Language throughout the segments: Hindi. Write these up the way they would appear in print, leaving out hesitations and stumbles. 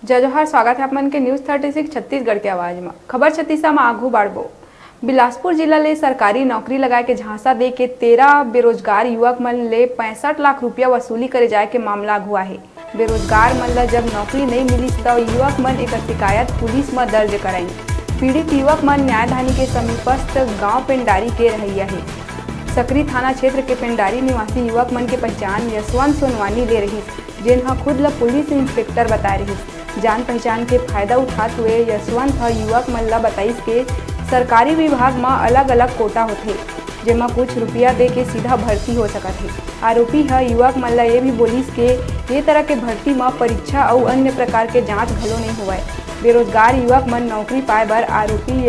जय जोहार। स्वागत है आपमन के न्यूज़ 36 छत्तीसगढ़ के आवाज में। खबर छत्तीसा में आघू बाढ़बो। बिलासपुर जिला ले सरकारी नौकरी लगाए के झांसा दे के 13 बेरोजगार युवक मन ले 65 लाख रुपया वसूली करे जाए के मामला हुआ है। बेरोजगार मन ला जब नौकरी नहीं मिलिस तब युवक मन एक शिकायत पुलिस में दर्ज कराई। पीड़ित युवक मन न्यायधानी के समीपस्थ गाँव पेंडारी के रहैया है। सकरी थाना क्षेत्र के पेंडारी निवासी युवक मन के पहचान यशवंत सोनवानी ले रही, जिन्हा खुद ला पुलिस इंस्पेक्टर बता रही। जान पहचान के फायदा उठाते हुए यशवंत युवक मन ला बताइस के सरकारी विभाग में अलग अलग कोटा होते, जेमा कुछ रुपया दे के सीधा भर्ती हो सकत है। आरोपी युवक मन ला ये भी बोलिस के ये तरह के भर्ती में परीक्षा और अन्य प्रकार के जांच घलो नहीं हुए। बेरोजगार युवक मन नौकरी पाए बर आरोपी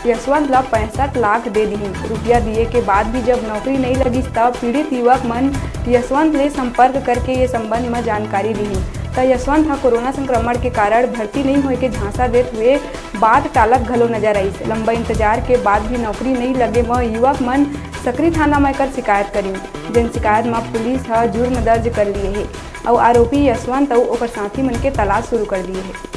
यशवंत ला 65 लाख दे दी। रुपया दिए के बाद भी जब नौकरी नहीं लगी तब पीड़ित युवक मन यशवंत ले संपर्क करके ये संबंध में जानकारी दी। तो यशवंत कोरोना संक्रमण के कारण भर्ती नहीं होए के झांसा देते हुए बात टालत घलो नजर आई। लंबा इंतजार के बाद भी नौकरी नहीं लगे में युवक मन सकरी थाना में कर शिकायत करी, जिन शिकायत में पुलिस जुर्म दर्ज कर लिए है और आरोपी यशवंत और साथी मन के तलाश शुरू कर दिए है।